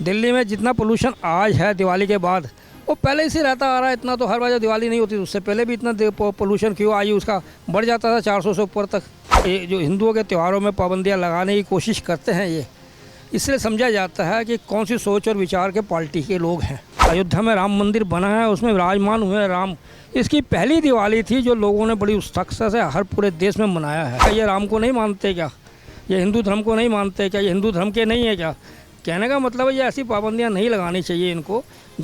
दिल्ली में जितना पोल्यूशन आज है दिवाली के बाद, वो पहले ही से रहता आ रहा है। इतना तो हर बार जब दिवाली नहीं होती उससे पहले भी इतना पोल्यूशन क्यों आई, उसका बढ़ जाता था 400 से ऊपर तक। ये जो हिंदुओं के त्योहारों में पाबंदियां लगाने की कोशिश करते हैं, ये इसलिए समझा जाता है कि कौन सी सोच और विचार के पार्टी के लोग हैं। अयोध्या में राम मंदिर बना है, उसमें विराजमान हुए राम, इसकी पहली दिवाली थी जो लोगों ने बड़ी उत्सुकता से हर पूरे देश में मनाया है। ये राम को नहीं मानते क्या? ये हिंदू धर्म को नहीं मानते क्या? ये हिंदू धर्म के नहीं है क्या? कहने का मतलब है ये ऐसी पाबंदियां नहीं लगानी चाहिए इनको।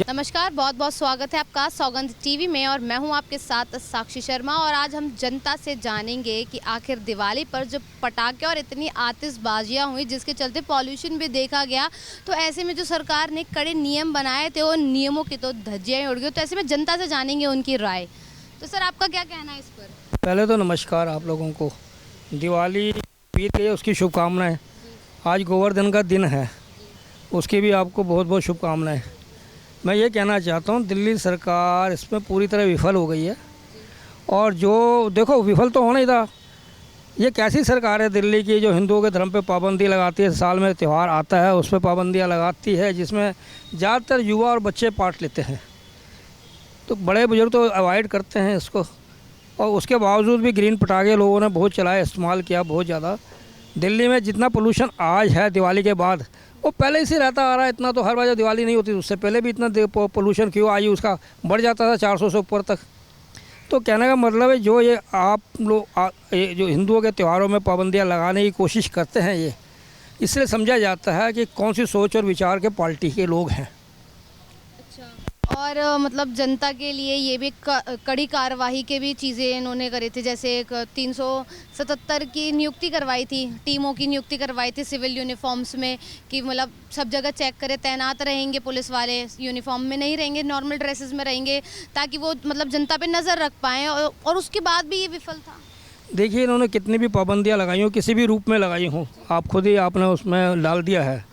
नमस्कार, बहुत बहुत स्वागत है आपका सौगंध टीवी में और मैं हूं आपके साथ साक्षी शर्मा। और आज हम जनता से जानेंगे कि आखिर दिवाली पर जो पटाखे और इतनी आतिशबाजियां हुई जिसके चलते पॉल्यूशन भी देखा गया, तो ऐसे में जो सरकार ने कड़े नियम बनाए थे उन नियमों की तो धज्जियां उड़ गई। तो ऐसे में जनता से जानेंगे उनकी राय। तो सर, आपका क्या कहना है इस पर? पहले तो नमस्कार आप लोगों को, दिवाली बीत गई उसकी शुभकामनाएँ। आज गोवर्धन का दिन है, उसकी भी आपको बहुत बहुत शुभकामनाएँ। मैं ये कहना चाहता हूँ दिल्ली सरकार इसमें पूरी तरह विफल हो गई है। और जो देखो, विफल तो होना ही था। ये कैसी सरकार है दिल्ली की जो हिंदुओं के धर्म पे पाबंदी लगाती है, साल में त्यौहार आता है उस पर पाबंदियाँ लगाती है, जिसमें ज़्यादातर युवा और बच्चे पार्ट लेते हैं। तो बड़े बुजुर्ग तो अवॉइड करते हैं इसको, और उसके बावजूद भी ग्रीन पटाखे लोगों ने बहुत चलाए, इस्तेमाल किया बहुत ज़्यादा। दिल्ली में जितना पोल्यूशन आज है दिवाली के बाद, वो पहले ही से रहता आ रहा है। इतना तो हर बार जब दिवाली नहीं होती उससे पहले भी इतना पोल्यूशन क्यों आई, उसका बढ़ जाता था 400 से ऊपर तक। तो कहने का मतलब है जो ये आप लोग ये जो हिंदुओं के त्योहारों में पाबंदियां लगाने की कोशिश करते हैं, ये इसलिए समझा जाता है कि कौन सी सोच और विचार के पार्टी के लोग हैं। और मतलब जनता के लिए ये भी कड़ी कार्यवाही के भी चीज़ें इन्होंने करी थी। जैसे एक 377 की नियुक्ति करवाई थी, टीमों की नियुक्ति करवाई थी सिविल यूनिफॉर्म्स में, कि मतलब सब जगह चेक करे, तैनात रहेंगे पुलिस वाले, यूनिफॉर्म में नहीं रहेंगे, नॉर्मल ड्रेसेस में रहेंगे, ताकि वो मतलब जनता पे नज़र रख पाएँ। और उसके बाद भी ये विफल था। देखिए, इन्होंने कितनी भी पाबंदियाँ लगाई हों, किसी भी रूप में लगाई हों, आप खुद ही आपने उसमें डाल दिया है।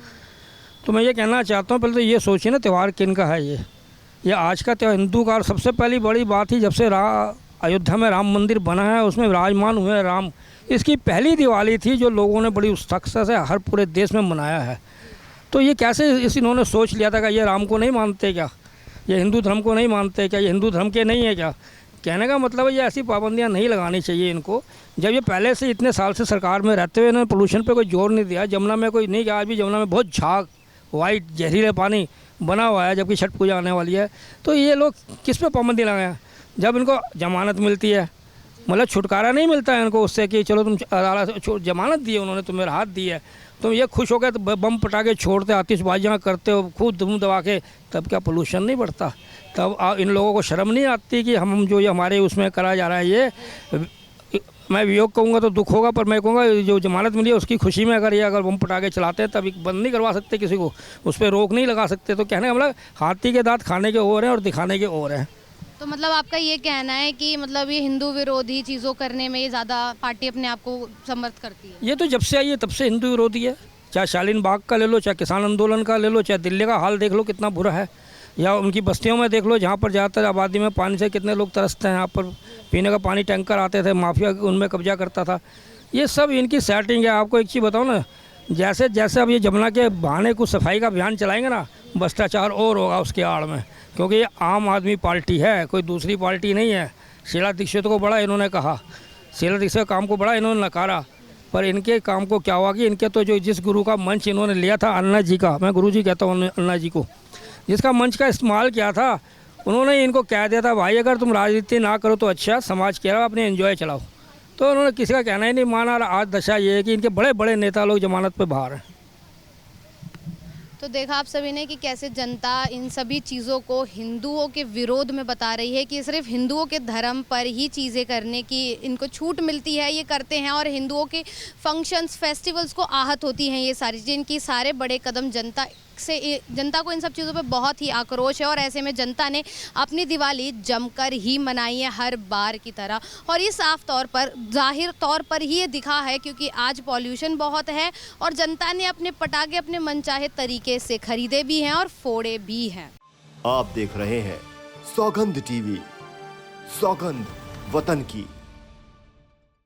तो मैं ये कहना चाहता हूँ, पहले तो ये सोचिए ना त्यौहार किन का है। ये आज का त्यौहार हिंदू का। सबसे पहली बड़ी बात ही जब से अयोध्या में राम मंदिर बना है, उसमें विराजमान हुए राम, इसकी पहली दिवाली थी जो लोगों ने बड़ी उत्सुकता से हर पूरे देश में मनाया है। तो ये कैसे इन्होंने सोच लिया था कि ये राम को नहीं मानते क्या? ये हिंदू धर्म को नहीं मानते क्या? ये हिंदू धर्म के नहीं है क्या? कहने का मतलब है ये ऐसी पाबंदियां नहीं लगानी चाहिए इनको। जब ये पहले से इतने साल से सरकार में रहते हुए इन्होंने पोल्यूशन पे कोई जोर नहीं दिया। जमुना में कोई नहीं गया, आज भी जमुना में बहुत झाग, वाइट जहरीले पानी बना हुआ है, जबकि छठ पूजा आने वाली है। तो ये लोग किस पे पाबंदी लगाएं? जब इनको जमानत मिलती है, मतलब छुटकारा नहीं मिलता है इनको उससे कि चलो तुम जमानत दी है, उन्होंने तुम्हें राहत दी है, तुम ये खुश हो गए तो बम पटाखे छोड़ते, आतिशबाजियाँ करते हो खूब धूम दबा के, तब क्या पोल्यूशन नहीं बढ़ता? तब इन लोगों को शर्म नहीं आती कि हम जो ये हमारे उसमें करा जा रहा है, ये मैं वियोग कहूँगा तो दुख होगा, पर मैं कहूँगा जो जमानत मिली है उसकी खुशी में अगर बम पटाखे चलाते हैं तब बंद नहीं करवा सकते किसी को, उस पर रोक नहीं लगा सकते। तो कहने का मतलब हाथी के दांत खाने के और हैं और दिखाने के और हैं। तो मतलब आपका ये कहना है कि मतलब ये हिंदू विरोधी चीज़ों करने में ये ज़्यादा पार्टी अपने आप को समर्थ करती है? ये तो जब से आई है तब से हिंदू विरोधी है। चाहे शालीन बाग का ले लो, चाहे किसान आंदोलन का ले लो, चाहे दिल्ली का हाल देख लो कितना बुरा है, या उनकी बस्तियों में देख लो जहाँ पर ज़्यादातर आबादी में पानी से कितने लोग तरसते हैं। यहाँ पर पीने का पानी टैंकर आते थे, माफिया उनमें कब्जा करता था। ये सब इनकी सेटिंग है। आपको एक चीज़ बताओ ना, जैसे जैसे अब ये जमुना के बहाने कुछ सफाई का अभियान चलाएंगे ना, भ्रष्टाचार और होगा उसके आड़ में, क्योंकि ये आम आदमी पार्टी है, कोई दूसरी पार्टी नहीं है। शीला दीक्षित को बड़ा इन्होंने कहा, शीला दीक्षित के काम को बड़ा इन्होंने नकारा, पर इनके काम को क्या हुआ कि इनके तो जो जिस गुरु का मंच इन्होंने लिया था, अन्ना जी का, मैं गुरु जी कहता हूँ अन्ना जी को, जिसका मंच का इस्तेमाल किया था, उन्होंने इनको कह दिया था भाई अगर तुम राजनीति ना करो तो अच्छा, समाज कह रहा अपने एंजॉय चलाओ। तो उन्होंने किसी का कहना ही नहीं माना। आज दशा ये है कि इनके बड़े बड़े नेता लोग जमानत पे बाहर हैं। तो देखा आप सभी ने कि कैसे जनता इन सभी चीज़ों को हिंदुओं के विरोध में बता रही है कि सिर्फ हिंदुओं के धर्म पर ही चीज़ें करने की इनको छूट मिलती है, ये करते हैं, और हिंदुओं के फंक्शंस फेस्टिवल्स को आहत होती हैं ये सारी चीज़ें। इनकी सारे बड़े कदम जनता को इन सब चीज़ों पे बहुत ही आक्रोश है। और ऐसे में जनता ने अपनी दिवाली जमकर ही मनाई है हर बार की तरह। और ये साफ तौर पर जाहिर तौर पर ही ये दिखा है, क्योंकि आज पॉल्यूशन बहुत है और जनता ने अपने पटाखे अपने मनचाहे तरीके से खरीदे भी हैं और फोड़े भी हैं। आप देख रहे हैं सौगंध टीवी, सौगंध वतन की।